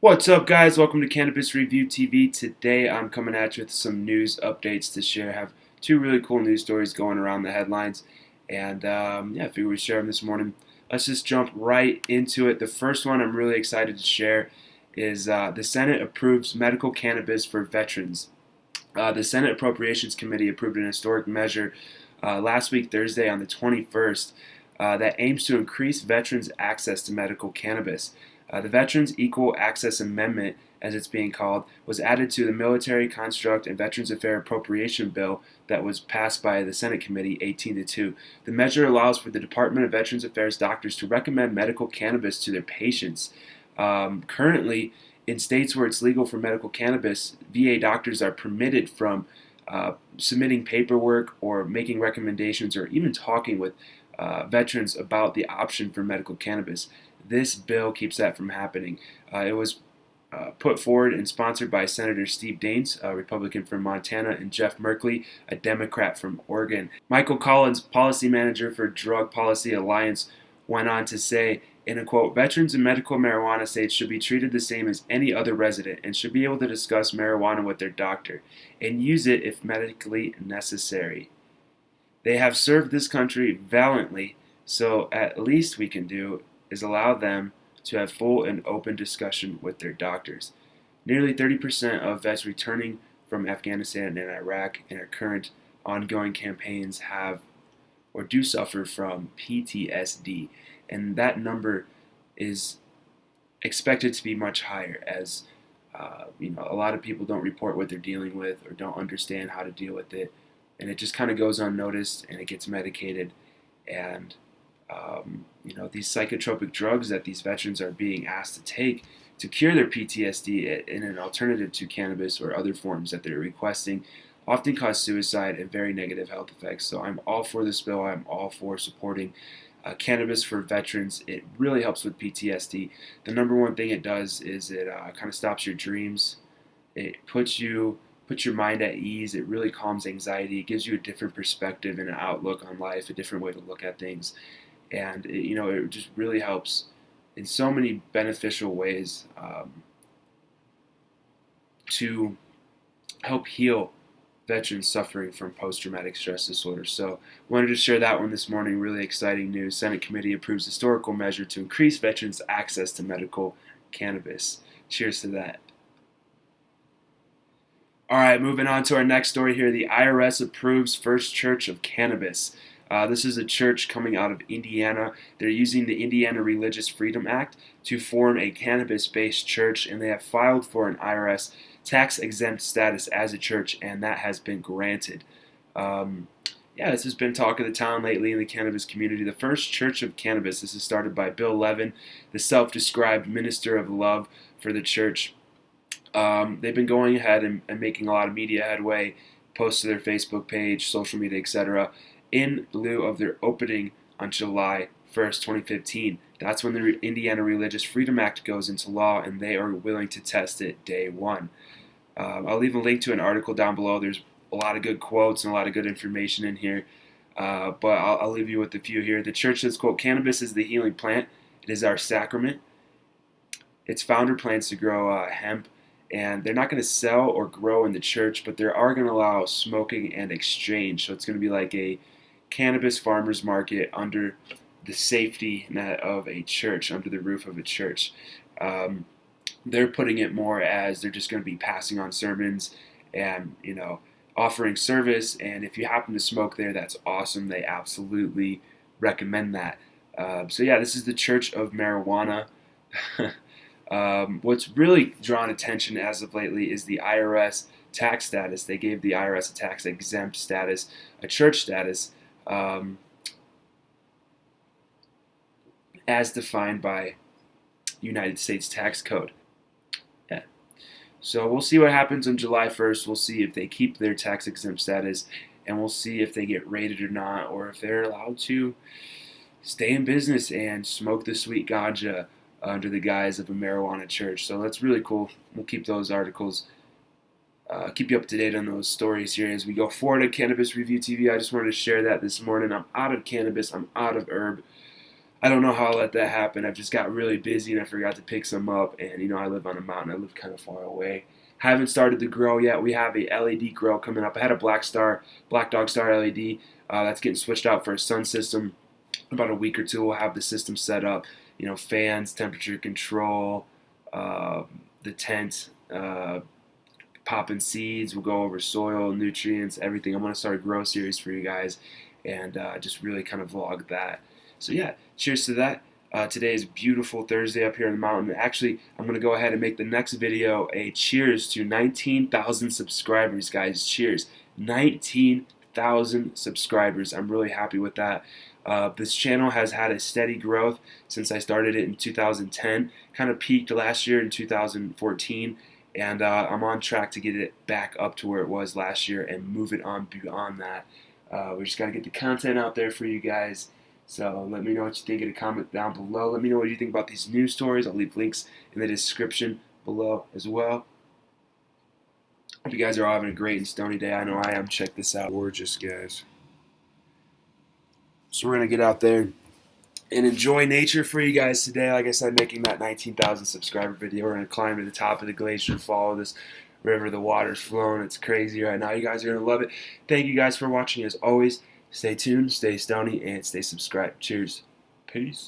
What's up, guys? Welcome to Cannabis Review TV. Today I'm coming at you with some news updates to share. I have two really cool news stories going around the headlines, and I figured we'd share them this morning. Let's just jump right into it. The first one I'm really excited to share is the Senate approves medical cannabis for veterans. The Senate Appropriations Committee approved an historic measure last week, Thursday, on the 21st, that aims to increase veterans' access to medical cannabis. The Veterans Equal Access Amendment, as it's being called, was added to the Military Construct and Veterans Affairs Appropriation Bill that was passed by the Senate Committee 18-2. The measure allows for the Department of Veterans Affairs doctors to recommend medical cannabis to their patients. Currently, in states where it's legal for medical cannabis, VA doctors are permitted from submitting paperwork or making recommendations or even talking with veterans about the option for medical cannabis. This bill keeps that from happening. It was put forward and sponsored by Senator Steve Daines, a Republican from Montana, and Jeff Merkley, a Democrat from Oregon. Michael Collins, policy manager for Drug Policy Alliance, went on to say, in a quote, "Veterans in medical marijuana states should be treated the same as any other resident and should be able to discuss marijuana with their doctor and use it if medically necessary. They have served this country valiantly, so at least we can do is allow them to have full and open discussion with their doctors." Nearly 30% of vets returning from Afghanistan and Iraq in our current ongoing campaigns have or do suffer from PTSD, and that number is expected to be much higher as a lot of people don't report what they're dealing with or don't understand how to deal with it, and it just kind of goes unnoticed and it gets medicated. And these psychotropic drugs that these veterans are being asked to take to cure their PTSD in an alternative to cannabis or other forms that they're requesting often cause suicide and very negative health effects. So I'm all for this bill. I'm all for supporting cannabis for veterans. It really helps with PTSD. The number one thing it does is it kind of stops your dreams. It puts your mind at ease. It really calms anxiety. It gives you a different perspective and an outlook on life, a different way to look at things. And it just really helps in so many beneficial ways to help heal veterans suffering from post-traumatic stress disorder. So wanted to share that one this morning. Really exciting news. Senate committee approves historical measure to increase veterans' access to medical cannabis. Cheers to that. All right, moving on to our next story here. The IRS approves First Church of Cannabis. This is a church coming out of Indiana. They're using the Indiana Religious Freedom Act to form a cannabis-based church, and they have filed for an IRS tax-exempt status as a church, and that has been granted. This has been talk of the town lately in the cannabis community. The First Church of Cannabis. This is started by Bill Levin, the self-described minister of love for the church. They've been going ahead and making a lot of media headway, posts to their Facebook page, social media, etc., in lieu of their opening on July 1st, 2015. That's when the Indiana Religious Freedom Act goes into law, and they are willing to test it day one. I'll leave a link to an article down below. There's a lot of good quotes and a lot of good information in here, but I'll leave you with a few here. The church says, quote, "Cannabis is the healing plant. It is our sacrament. Its founder plans to grow hemp, and they're not going to sell or grow in the church, but they are going to allow smoking and exchange. So it's going to be like a cannabis farmers market under the safety net of a church, under the roof of a church." They're putting it more as they're just going to be passing on sermons and, offering service. And if you happen to smoke there, that's awesome. They absolutely recommend that. This is the Church of Marijuana. What's really drawn attention as of lately is the IRS tax status. They gave the IRS a tax exempt status, a church status, as defined by United States tax code. Yeah. So we'll see what happens on July 1st. We'll see if they keep their tax exempt status, and we'll see if they get raided or not, or if they're allowed to stay in business and smoke the sweet ganja under the guise of a marijuana church. So that's really cool. We'll keep those articles, keep you up to date on those stories here as we go forward at Cannabis Review TV. I just wanted to share that this morning. I'm out of cannabis. I'm out of herb. I don't know how I let that happen. I've just got really busy and I forgot to pick some up. And I live on a mountain. I live kind of far away. Haven't started the grow yet. We have a LED grow coming up. I had a Black Dog Star LED. That's getting switched out for a sun system. About a week or two, we'll have the system set up. Fans, temperature control, uh, the tent, popping seeds. We'll go over soil, nutrients, everything. I'm going to start a grow series for you guys and just really kind of vlog that. So yeah, cheers to that. Today is a beautiful Thursday up here in the mountain. Actually, I'm going to go ahead and make the next video a cheers to 19,000 subscribers, guys. Cheers. 19,000 subscribers. I'm really happy with that. This channel has had a steady growth since I started it in 2010. Kind of peaked last year in 2014. And I'm on track to get it back up to where it was last year and move it on beyond that. We just got to get the content out there for you guys. So let me know what you think in a comment down below. Let me know what you think about these news stories. I'll leave links in the description below as well. Hope you guys are all having a great and stony day. I know I am. Check this out. Gorgeous, guys. So we're going to get out there and enjoy nature for you guys today. Like I said, making that 19,000 subscriber video. We're going to climb to the top of the glacier and follow this river. The water's flowing. It's crazy right now. You guys are going to love it. Thank you guys for watching. As always, stay tuned, stay stony, and stay subscribed. Cheers. Peace.